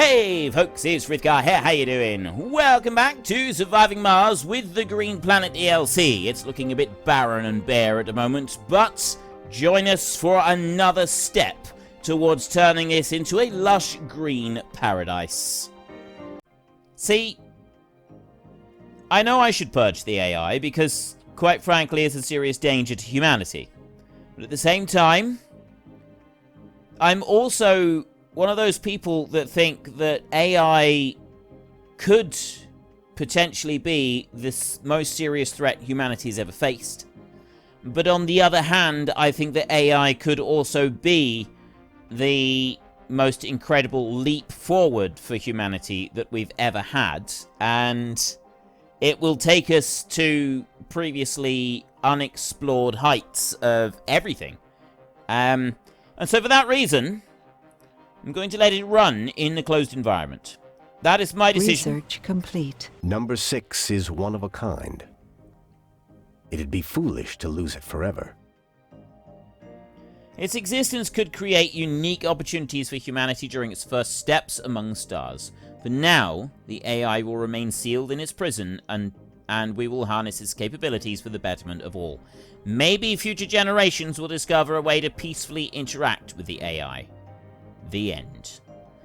Hey folks, it's Frithgar here, how you doing? Welcome back to Surviving Mars with the Green Planet DLC. It's looking a bit barren and bare at the moment, but join us for another step towards turning this into a lush green paradise. See, I know I should purge the AI because, quite frankly, it's a serious danger to humanity. But at the same time, I'm also one of those people that think that AI could potentially be the most serious threat humanity has ever faced. But on the other hand, I think that AI could also be the most incredible leap forward for humanity that we've ever had. And it will take us to previously unexplored heights of everything. And so for that reason, I'm going to let it run in the closed environment. That is my decision. Research complete. Number 6 is one of a kind. It'd be foolish to lose it forever. Its existence could create unique opportunities for humanity during its first steps among stars. For now, the AI will remain sealed in its prison, and we will harness its capabilities for the betterment of all. Maybe future generations will discover a way to peacefully interact with the AI. The end.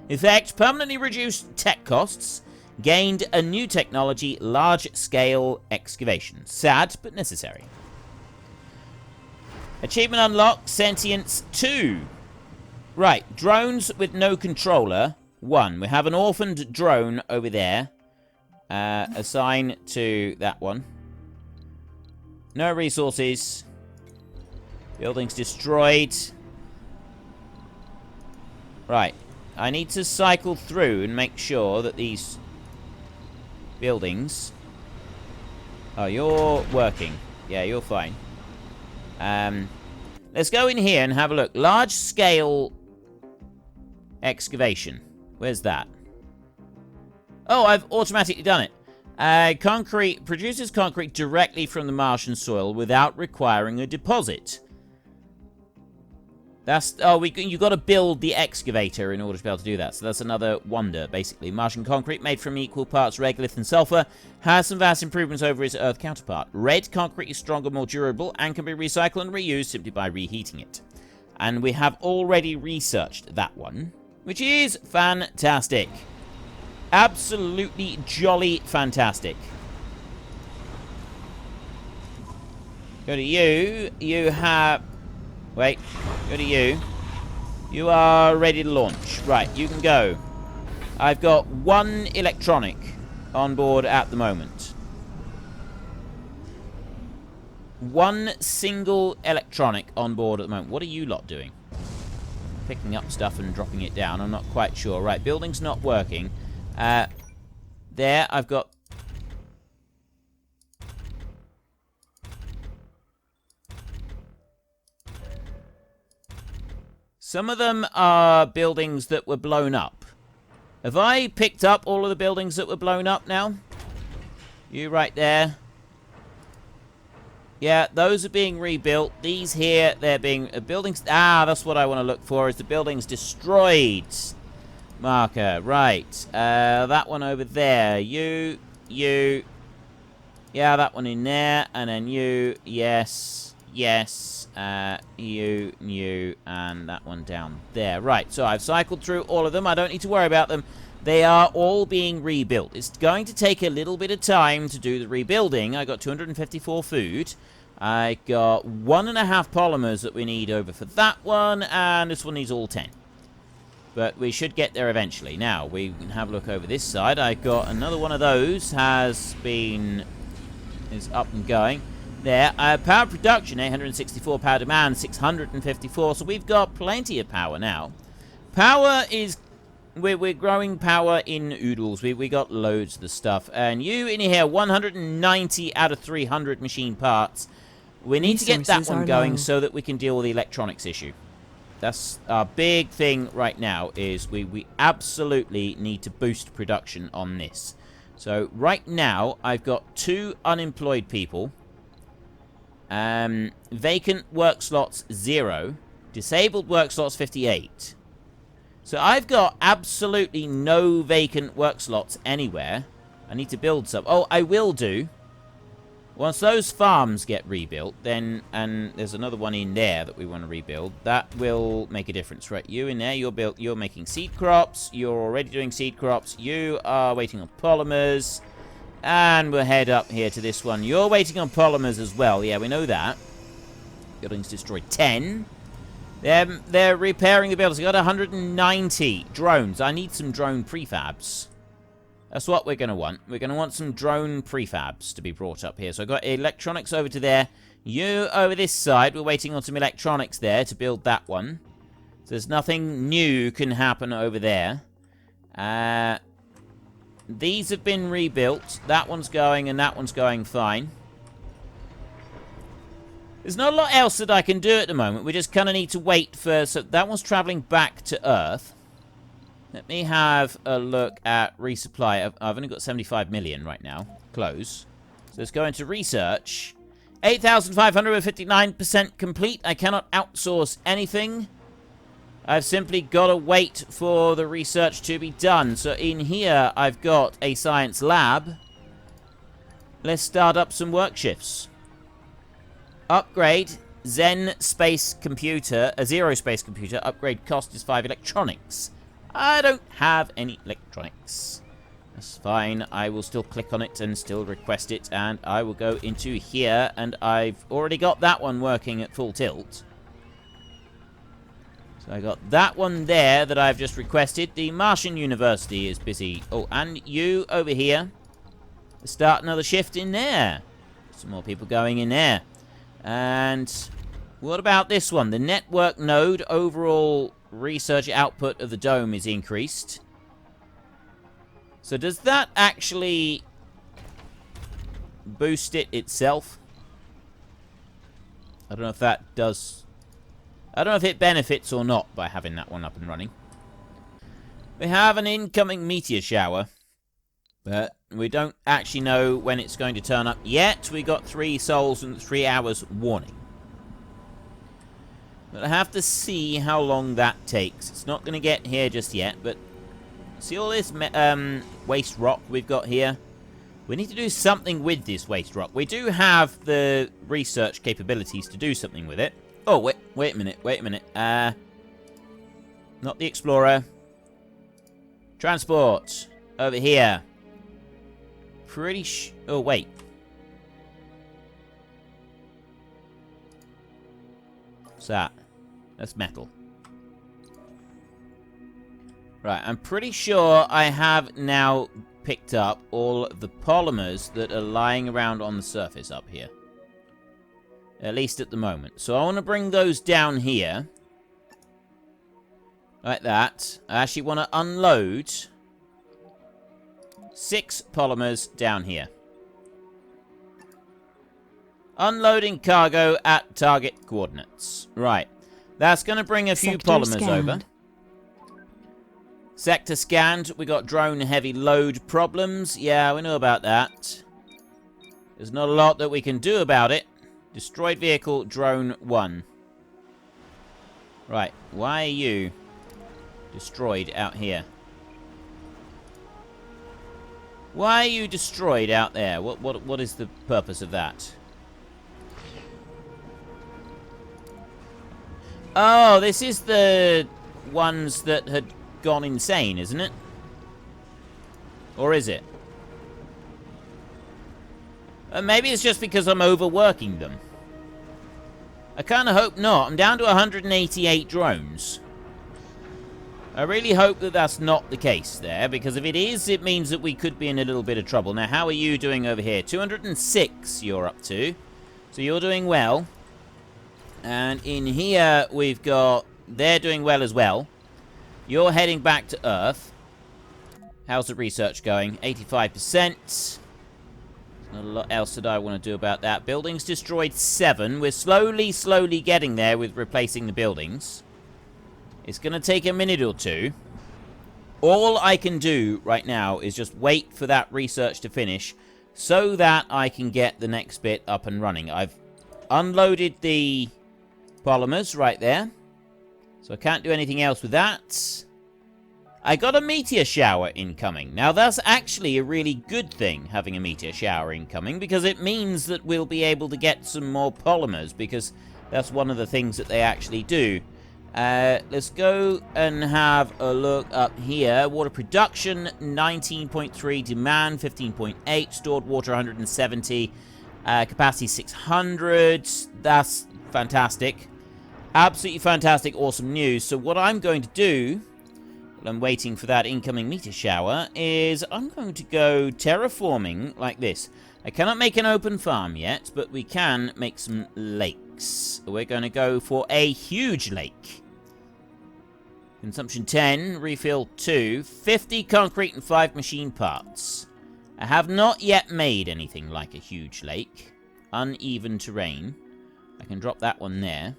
Effect: permanently reduced tech costs. Gained a new technology, large-scale excavation. Sad, but necessary. Achievement unlocked, sentience 2. Right, drones with no controller, 1. We have an orphaned drone over there. Assign to that one. No resources. Buildings destroyed. Right, I need to cycle through and make sure that these buildings... Oh, you're working. Yeah, you're fine. Let's go in here and have a look. Large-scale excavation. Where's that? Oh, I've automatically done it. Concrete produces concrete directly from the Martian soil without requiring a deposit. That's... Oh, you got to build the excavator in order to be able to do that. So that's another wonder, basically. Martian concrete, made from equal parts regolith and sulfur, has some vast improvements over its Earth counterpart. Red concrete is stronger, more durable, and can be recycled and reused simply by reheating it. And we have already researched that one, which is fantastic. Absolutely jolly fantastic. Go to you. You have... Wait, go to you. You are ready to launch. Right, you can go. I've got 1 electronic on board at the moment. 1 single electronic on board at the moment. What are you lot doing? Picking up stuff and dropping it down. I'm not quite sure. Right, building's not working. There, I've got... Some of them are buildings that were blown up. Have I picked up all of the buildings that were blown up now? You right there. Yeah, those are being rebuilt. These here, they're being... buildings... Ah, that's what I want to look for, is the buildings destroyed. Marker, right. That one over there. You. Yeah, that one in there. And then you. Yes. You, and that one down there. Right, so I've cycled through all of them. I don't need to worry about them. They are all being rebuilt. It's going to take a little bit of time to do the rebuilding. I got 254 food. I got 1.5 polymers that we need over for that one, and this one needs all 10. But we should get there eventually. Now, we can have a look over this side. I got another one of those is up and going. There, power production, 864, power demand, 654, so we've got plenty of power now. Power is, we're growing power in oodles, we got loads of the stuff, and you in here, 190 out of 300 machine parts. We need to get that one going so that we can deal with the electronics issue. That's our big thing right now, is we absolutely need to boost production on this. So right now, I've got 2 unemployed people. Vacant work slots 0. Disabled work slots 58. So I've got absolutely no vacant work slots anywhere. I need to build some. Oh, I will do. Once those farms get rebuilt, then, and there's another one in there that we want to rebuild, that will make a difference. Right, you in there, you're making seed crops, you're already doing seed crops, you are waiting on polymers, and we'll head up here to this one. You're waiting on polymers as well, yeah, we know that. Buildings destroyed 10. They're repairing the buildings. We got 190 drones. I need some drone prefabs. That's what we're going to want. We're going to want some drone prefabs to be brought up here. So I've got electronics over to there. You over this side. We're waiting on some electronics there to build that one. So there's nothing new can happen over there. These have been rebuilt. That one's going and that one's going fine. There's not a lot else that I can do at the moment. We just kind of need to wait for... So that one's traveling back to Earth. Let me have a look at resupply. I've only got 75 million right now. Close. So let's go into research. 8,559% complete. I cannot outsource anything. I've simply got to wait for the research to be done. So in here, I've got a science lab. Let's start up some work shifts. Upgrade. Zen space computer. A zero space computer. Upgrade cost is 5 electronics. I don't have any electronics. That's fine. I will still click on it and still request it. And I will go into here. And I've already got that one working at full tilt. So I got that one there that I've just requested. The Martian University is busy. Oh, and you over here. Let's start another shift in there. Some more people going in there. And what about this one? The network node overall... research output of the dome is increased. So does that actually boost it itself? I don't know if that does... I don't know if it benefits or not by having that one up and running. We have an incoming meteor shower. But we don't actually know when it's going to turn up yet. We got 3 sols and 3 hours warning. But I have to see how long that takes. It's not going to get here just yet, but... See all this waste rock we've got here? We need to do something with this waste rock. We do have the research capabilities to do something with it. Oh, wait a minute, wait a minute. Not the Explorer. Transport. Over here. Oh, wait. What's that? That's metal. Right, I'm pretty sure I have now picked up all the polymers that are lying around on the surface up here. At least at the moment. So I want to bring those down here. Like that. I actually want to unload 6 polymers down here. Unloading cargo at target coordinates. Right. That's going to bring a few polymers over. Sector scanned. We got drone heavy load problems. Yeah, we know about that. There's not a lot that we can do about it. Destroyed vehicle, drone 1. Right. Why are you destroyed out here? Why are you destroyed out there? What is the purpose of that? Oh, this is the ones that had gone insane, isn't it? Or is it? Maybe it's just because I'm overworking them. I kind of hope not. I'm down to 188 drones. I really hope that that's not the case there, because if it is, it means that we could be in a little bit of trouble. Now, how are you doing over here? 206 you're up to. So you're doing well. And in here, we've got... They're doing well as well. You're heading back to Earth. How's the research going? 85%. Not a lot else that I want to do about that. Buildings destroyed 7. We're slowly getting there with replacing the buildings. It's going to take a minute or two. All I can do right now is just wait for that research to finish so that I can get the next bit up and running. I've unloaded the polymers right there. So I can't do anything else with that. I got a meteor shower incoming. Now, that's actually a really good thing, having a meteor shower incoming, because it means that we'll be able to get some more polymers, because that's one of the things that they actually do. Let's go and have a look up here. Water production, 19.3. Demand, 15.8. Stored water, 170. Capacity, 600. That's fantastic. Absolutely fantastic, awesome news. So what I'm going to do, while I'm waiting for that incoming meteor shower, is I'm going to go terraforming like this. I cannot make an open farm yet, but we can make some lakes. We're going to go for a huge lake. Consumption 10, refill 2, 50 concrete and 5 machine parts. I have not yet made anything like a huge lake. Uneven terrain. I can drop that one there.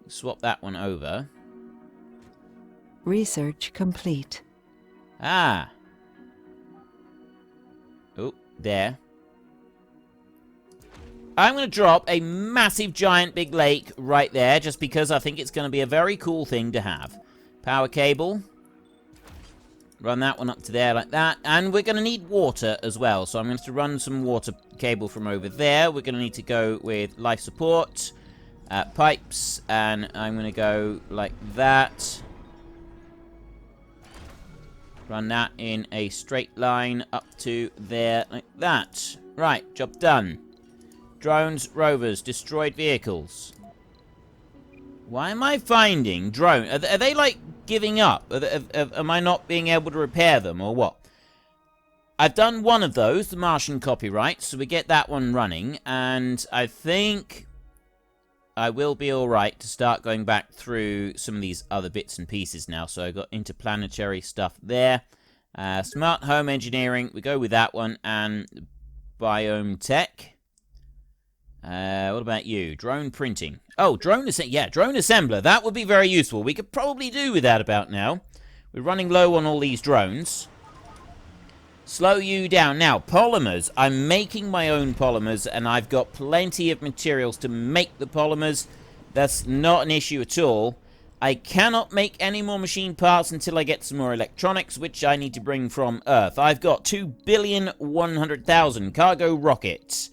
Swap that one over. Research complete. Ah. Oh, there. I'm going to drop a massive, giant, big lake right there, just because I think it's going to be a very cool thing to have. Power cable. Run that one up to there like that. And we're going to need water as well, so I'm going to have to run some water cable from over there. We're going to need to go with life support. Pipes, and I'm going to go like that. Run that in a straight line up to there like that. Right, job done. Drones, rovers, destroyed vehicles. Why am I finding drone? Are they like giving up? Am I not being able to repair them or what? I've done one of those, the Martian copyright, so we get that one running, and I think I will be alright to start going back through some of these other bits and pieces now. So I got interplanetary stuff there. Smart home engineering, we go with that one. And biome tech. What about you? Drone printing. Oh, drone assembler. That would be very useful. We could probably do with that about now. We're running low on all these drones. Slow you down. Now, polymers. I'm making my own polymers, and I've got plenty of materials to make the polymers. That's not an issue at all. I cannot make any more machine parts until I get some more electronics, which I need to bring from Earth. I've got 2,100,000 cargo rockets.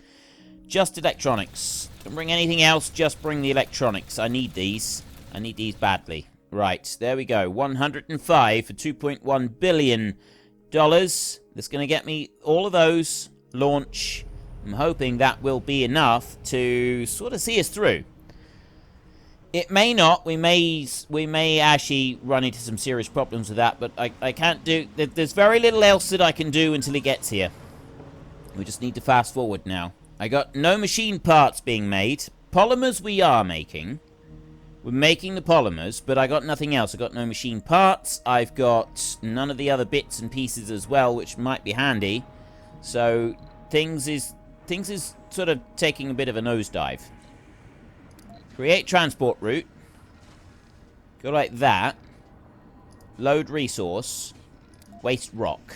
Just electronics. Don't bring anything else, just bring the electronics. I need these. I need these badly. Right, there we go. 105 for $2.1 billion. That's going to get me all of those. Launch. I'm hoping that will be enough to sort of see us through. It may not. We may actually run into some serious problems with that, but I can't do... There's very little else that I can do until he gets here. We just need to fast forward now. I got no machine parts being made. Polymers we are making. We're making the polymers, but I got nothing else. I got no machine parts. I've got none of the other bits and pieces as well, which might be handy. So things is sort of taking a bit of a nosedive. Create transport route. Go like that. Load resource. Waste rock.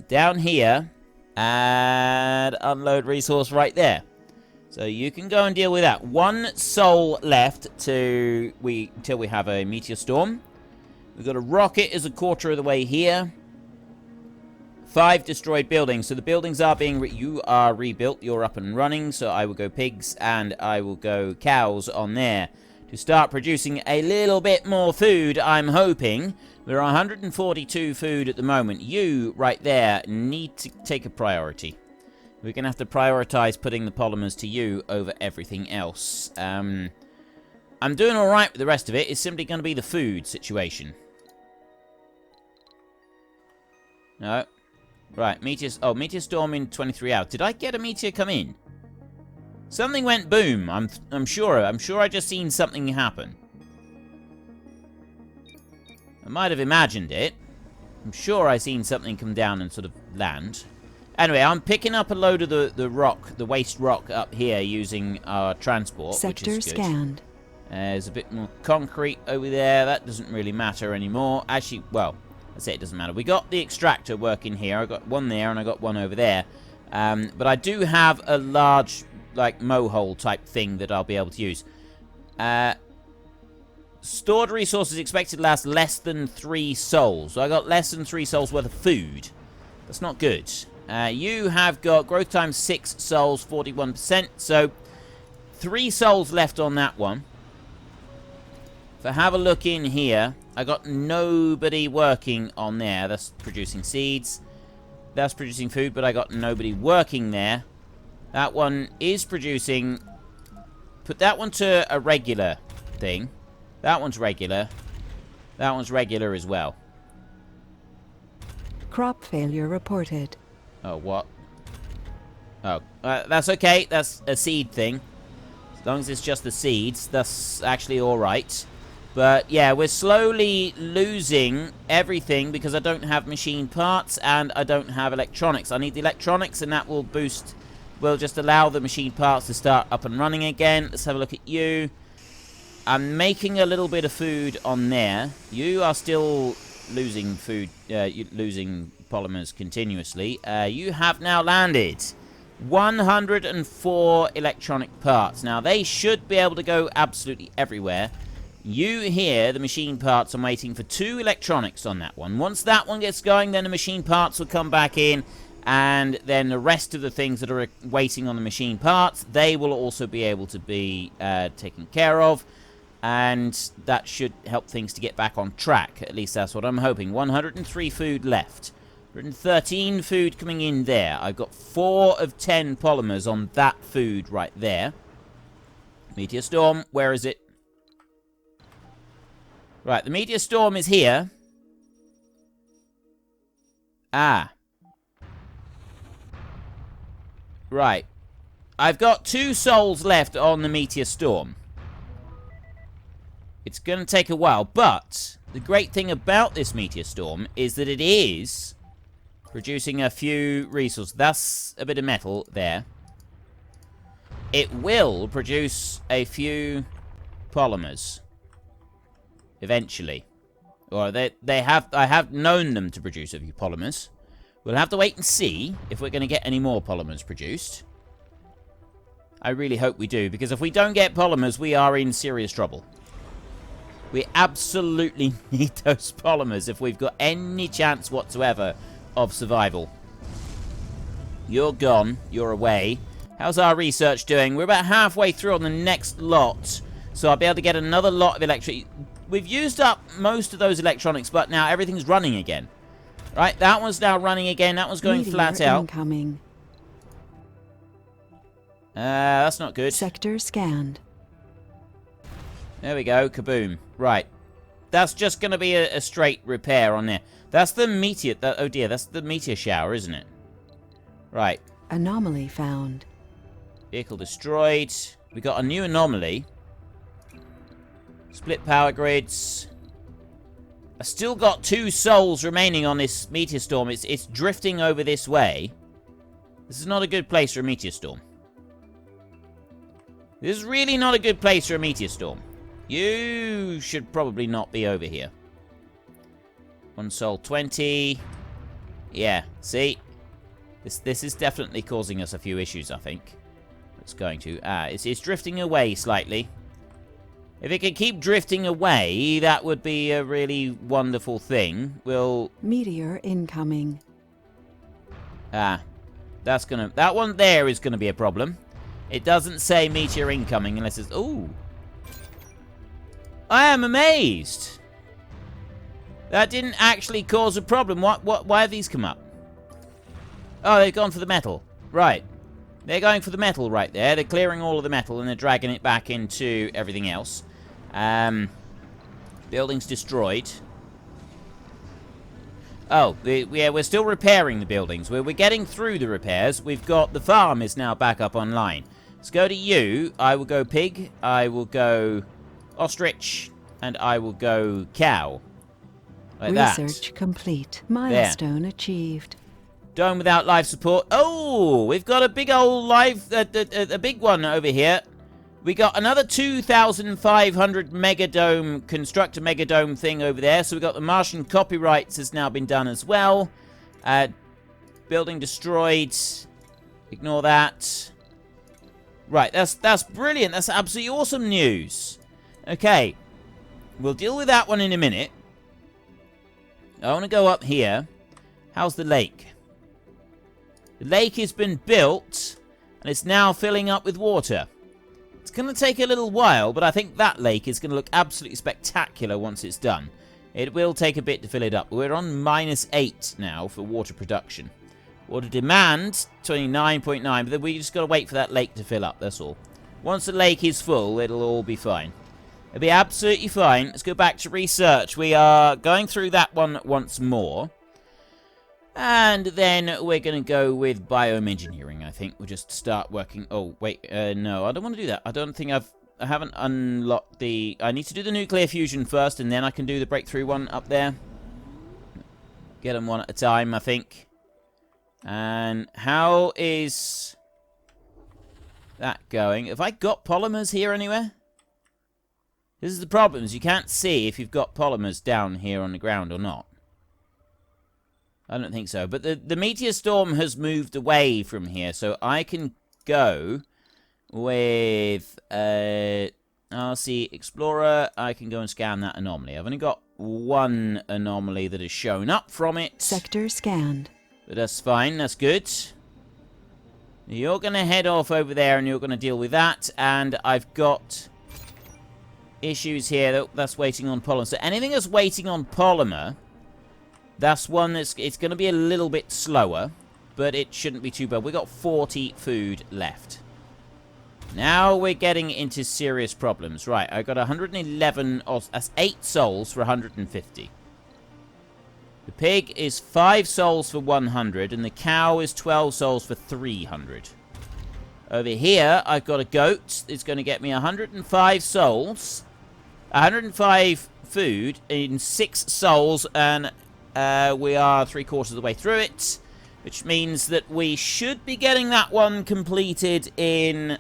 Down here. And unload resource right there. So you can go and deal with that. One soul left until we have a Meteor Storm. We've got a rocket as a quarter of the way here. 5 destroyed buildings. So the buildings are being... you are rebuilt. You're up and running. So I will go pigs and I will go cows on there. To start producing a little bit more food, I'm hoping. We're 142 food at the moment. You, right there, need to take a priority. We're going to have to prioritize putting the polymers to you over everything else. I'm doing alright with the rest of it. It's simply going to be the food situation. No. Right, Meteor Storm in 23 hours. Did I get a meteor come in? Something went boom. I'm sure I just seen something happen. I might have imagined it. I'm sure I seen something come down and sort of land. Anyway, I'm picking up a load of the rock, the waste rock up here using our transport, Sector which is good. scanned. There's a bit more concrete over there. That doesn't really matter anymore. Actually, well, I say it doesn't matter. We got the extractor working here. I got one there and I got one over there. But I do have a large, like, mow hole type thing that I'll be able to use. Stored resources expected to last less than 3 souls. So I got less than 3 souls worth of food. That's not good. You have got growth time 6 souls, 41%. So 3 souls left on that one. If I have a look in here, I got nobody working on there. That's producing seeds. That's producing food, but I got nobody working there. That one is producing... Put that one to a regular thing. That one's regular. That one's regular as well. Crop failure reported. Oh, what? Oh, that's okay. That's a seed thing. As long as it's just the seeds, that's actually alright. But, yeah, we're slowly losing everything because I don't have machine parts and I don't have electronics. I need the electronics and that will boost... Will just allow the machine parts to start up and running again. Let's have a look at you. I'm making a little bit of food on there. You are still losing food, losing polymers continuously. You have now landed 104 electronic parts. Now, they should be able to go absolutely everywhere. You hear the machine parts. I'm waiting for 2 electronics on that one. Once that one gets going, then the machine parts will come back in. And then the rest of the things that are waiting on the machine parts, they will also be able to be taken care of. And that should help things to get back on track. At least that's what I'm hoping. 103 food left. 113 food coming in there. I've got 4 of 10 polymers on that food right there. Meteor Storm, where is it? Right, the Meteor Storm is here. Ah. Right. I've got 2 souls left on the Meteor Storm. It's going to take a while, but the great thing about this Meteor Storm is that it is producing a few resources. That's a bit of metal there. It will produce a few polymers eventually. Or I have known them to produce a few polymers. We'll have to wait and see if we're going to get any more polymers produced. I really hope we do, because if we don't get polymers, we are in serious trouble. We absolutely need those polymers if we've got any chance whatsoever of survival. You're gone. You're away. How's our research doing? We're about halfway through on the next lot, so I'll be able to get another lot of electric. We've used up most of those electronics, but now everything's running again. Right, that one's now running again. That one's going flat out. Incoming. That's not good. Sector scanned. There we go. Kaboom. Right. That's just going to be a straight repair on there. That's the meteor... oh, dear. That's the meteor shower, isn't it? Right. Anomaly found. Vehicle destroyed. We got a new anomaly. Split power grids. I still got 2 souls remaining on this Meteor Storm. It's drifting over this way. This is not a good place for a Meteor Storm. This is really not a good place for a Meteor Storm. You should probably not be over here. 1 soul 20. Yeah, see? This is definitely causing us a few issues, I think. It's going to. It's drifting away slightly. If it can keep drifting away, that would be a really wonderful thing. We'll... Meteor incoming. That's gonna... That one there is gonna be a problem. It doesn't say meteor incoming unless it's... Ooh. I am amazed. That didn't actually cause a problem. Why have these come up? Oh, they've gone for the metal. Right. They're going for the metal right there. They're clearing all of the metal and they're dragging it back into everything else. Buildings destroyed. Oh, we're still repairing the buildings. We're getting through the repairs. We've got... The farm is now back up online. Let's go to you. I will go pig. I will go ostrich. And I will go cow. Like that. Research complete. Milestone achieved. Dome without life support. Oh, we've got a big old life... a big one over here. We got another 2,500 megadome, construct a megadome thing over there. So we got the Martian copyrights has now been done as well. Building destroyed. Ignore that. Right, that's brilliant. That's absolutely awesome news. Okay. we'll deal with that one in a minute. I want to go up here. How's the lake? The lake has been built, and it's now filling up with water. It's going to take a little while, but I think that lake is going to look absolutely spectacular once it's done. It will take a bit to fill it up. We're on -8 now for water production. Water demand, 29.9, but we just got to wait for that lake to fill up, that's all. Once the lake is full, it'll all be fine. It'll be absolutely fine. Let's go back to research. We are going through that one once more. And then we're going to go with biome engineering, I think. We'll just start working... Oh, wait. No, I don't want to do that. I don't think I haven't unlocked the... I need to do the nuclear fusion first, and then I can do the breakthrough one up there. Get them one at a time, I think. And how is that going? Have I got polymers here anywhere? This is the problem, is you can't see if you've got polymers down here on the ground or not. I don't think so. But the Meteor Storm has moved away from here, so I can go with RC Explorer. I can go and scan that anomaly. I've only got one anomaly that has shown up from it. Sector scanned. But that's fine, that's good. You're going to head off over there and you're going to deal with that. And I've got issues here that's waiting on polymer. So anything that's waiting on polymer, that's one that's... It's going to be a little bit slower, but it shouldn't be too bad. We've got 40 food left. Now we're getting into serious problems. Right, I got 111... that's 8 souls for 150. The pig is 5 souls for 100, and the cow is 12 souls for 300. Over here, I've got a goat. It's going to get me 105 souls, 105 food in 6 souls, and we are 3/4 of the way through it, which means that we should be getting that one completed in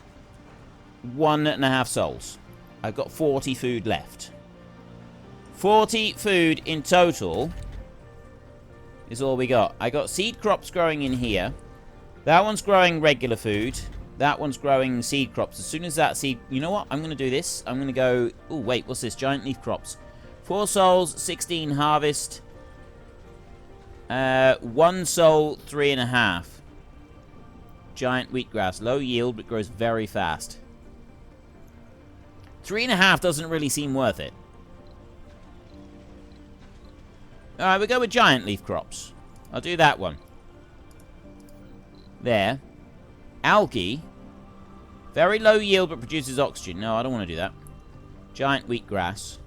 1.5 souls. I've got 40 food left. 40 food in total is all we got. I got seed crops growing in here. That one's growing regular food. That one's growing seed crops. As soon as that seed... You know what? I'm going to do this. I'm going to go... Oh, wait. What's this? Giant leaf crops. 4 souls, 16 harvest. 1 soul, 3.5. Giant wheatgrass. Low yield, but grows very fast. 3.5 doesn't really seem worth it. Alright, we'll go with giant leaf crops. I'll do that one. There. Algae. Very low yield, but produces oxygen. No, I don't want to do that. Giant wheatgrass.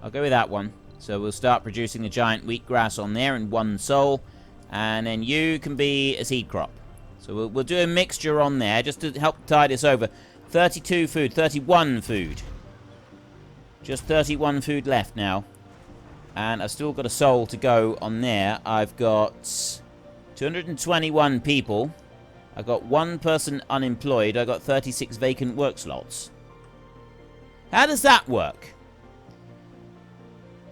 I'll go with that one. So we'll start producing the giant wheatgrass on there in 1 soul. And then you can be a seed crop. So we'll do a mixture on there just to help tide us over. 32 food. 31 food. Just 31 food left now. And I've still got a soul to go on there. I've got 221 people. I've got 1 person unemployed. I've got 36 vacant work slots. How does that work?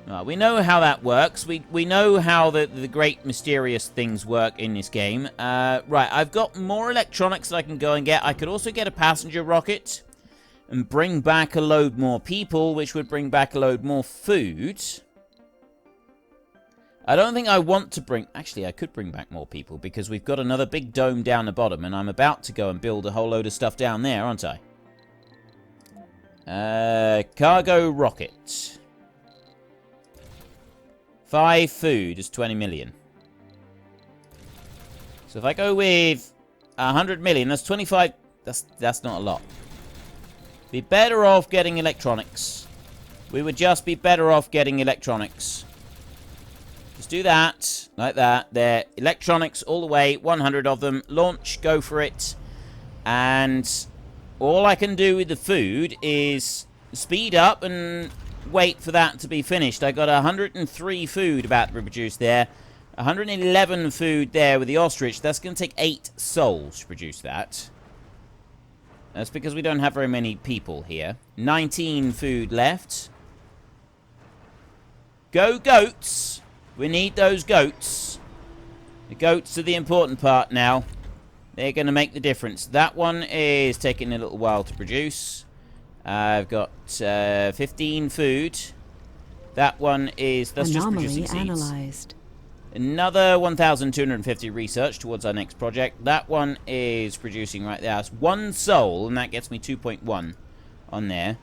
Well, we know how that works. We know how the great mysterious things work in this game. Right, I've got more electronics that I can go and get. I could also get a passenger rocket and bring back a load more people, which would bring back a load more food. I don't think I want to bring... Actually, I could bring back more people because we've got another big dome down the bottom and I'm about to go and build a whole load of stuff down there, aren't I? Cargo rocket. 5 food is 20 million. So if I go with 100 million, that's 25... That's not a lot. Be better off getting electronics. We would just be better off getting electronics. Just do that, like that, there. Electronics all the way, 100 of them. Launch, go for it. And all I can do with the food is speed up and wait for that to be finished. I got 103 food about to be produced there. 111 food there with the ostrich. That's going to take 8 souls to produce that. That's because we don't have very many people here. 19 food left. Go goats! We need those goats. The goats are the important part now. They're going to make the difference. That one is taking a little while to produce. I've got 15 food. That one is... That's just producing seeds. Analyzed. Another 1,250 research towards our next project. That one is producing right there. That's 1 soul, and that gets me 2.1 on there.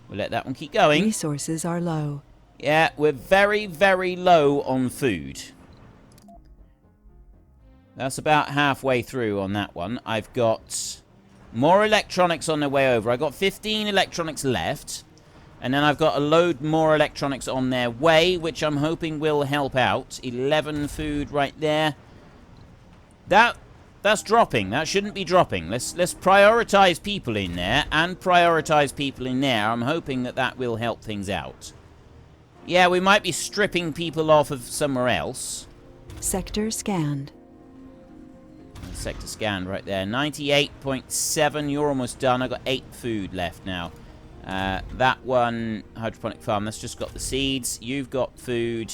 We'll let that one keep going. Resources are low. Yeah, we're very, very low on food. That's about halfway through on that one. I've got more electronics on their way over. I've got 15 electronics left. And then I've got a load more electronics on their way, which I'm hoping will help out. 11 food right there. That's dropping. That shouldn't be dropping. Let's prioritize people in there and prioritize people in there. I'm hoping that that will help things out. Yeah, we might be stripping people off of somewhere else. Sector scanned. Sector scanned right there. 98.7. You're almost done. I've got 8 food left now. That one, hydroponic farm, that's just got the seeds. You've got food.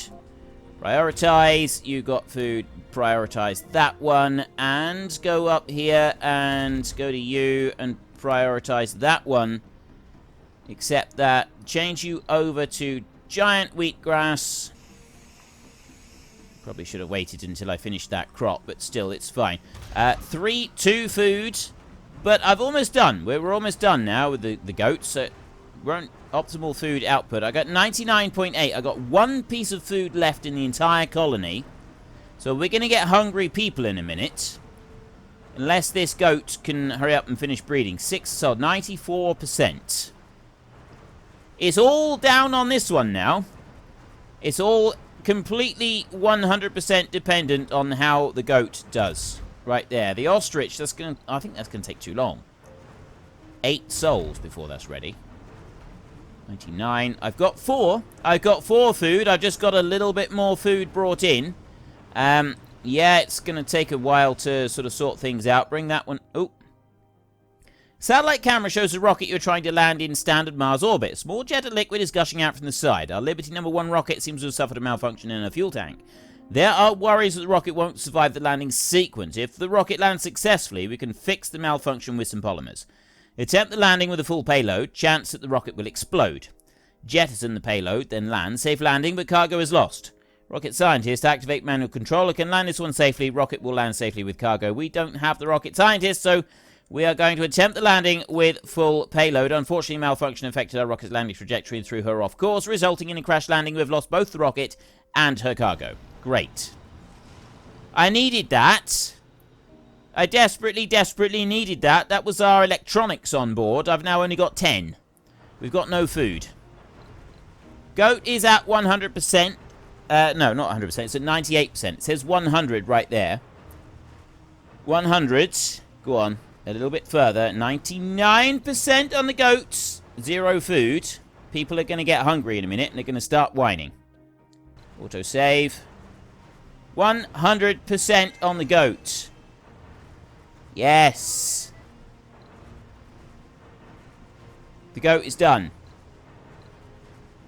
Prioritize. You've got food. Prioritize that one. And go up here and go to you and prioritize that one. Except that, change you over to giant wheatgrass. Probably should have waited until I finished that crop, but still, it's fine. 2 food. But I've almost done. We're almost done now with the goats. So we're on optimal food output. I got 99.8. I got 1 piece of food left in the entire colony. So we're going to get hungry people in a minute. Unless this goat can hurry up and finish breeding. 94%. It's all down on this one now. It's all completely 100% dependent on how the goat does. Right there. The ostrich, I think that's going to take too long. 8 souls before that's ready. 99. I've got 4. I've got 4 food. I've just got a little bit more food brought in. Yeah, it's going to take a while to sort of sort things out. Bring that one. Oh. Satellite camera shows a rocket you're trying to land in standard Mars orbit. A small jet of liquid is gushing out from the side. Our Liberty No. 1 rocket seems to have suffered a malfunction in a fuel tank. There are worries that the rocket won't survive the landing sequence. If the rocket lands successfully, we can fix the malfunction with some polymers. Attempt the landing with a full payload. Chance that the rocket will explode. Jettison the payload, then land. Safe landing, but cargo is lost. Rocket scientist, activate manual controller. Can land this one safely. Rocket will land safely with cargo. We don't have the rocket scientist, so we are going to attempt the landing with full payload. Unfortunately, malfunction affected our rocket's landing trajectory and threw her off course, resulting in a crash landing. We've lost both the rocket and her cargo. Great. I needed that. I desperately, desperately needed that. That was our electronics on board. I've now only got 10. We've got no food. Goat is at 100%. No, not 100%. It's at 98%. It says 100 right there. 100. Go on. A little bit further. 99% on the goats. 0 food. People are going to get hungry in a minute and they're going to start whining. Autosave. 100% on the goat. Yes. The goat is done.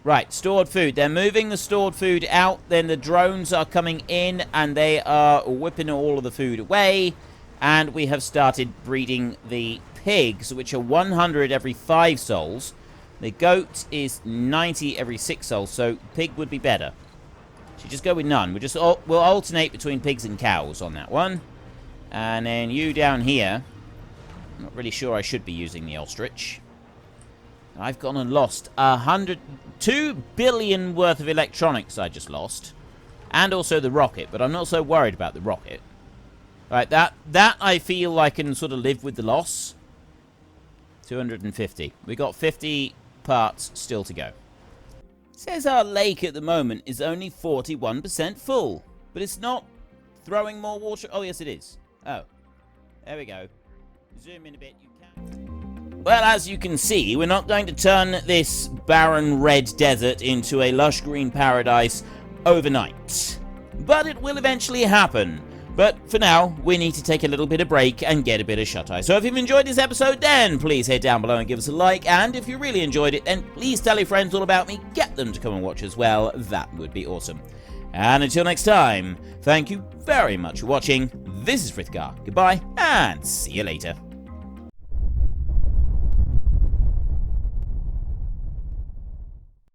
Right, stored food. They're moving the stored food out. Then the drones are coming in and they are whipping all of the food away. And we have started breeding the pigs, which are 100 every 5 souls. The goat is 90 every 6 souls, so pig would be better. So just go with none. We'll alternate between pigs and cows on that one. And then you down here. I'm not really sure I should be using the ostrich. I've gone and lost 2 billion worth of electronics I just lost. And also the rocket, but I'm not so worried about the rocket. Right, that I feel I can sort of live with the loss. 250. We got 50 parts still to go. Says our lake at the moment is only 41% full. But it's not throwing more water. Oh, yes, it is. Oh. There we go. Zoom in a bit. You can. Well, as you can see, we're not going to turn this barren red desert into a lush green paradise overnight. But it will eventually happen. But for now, we need to take a little bit of break and get a bit of shut-eye. So if you've enjoyed this episode, then please head down below and give us a like. And if you really enjoyed it, then please tell your friends all about me. Get them to come and watch as well. That would be awesome. And until next time, thank you very much for watching. This is Frithgar. Goodbye, and see you later.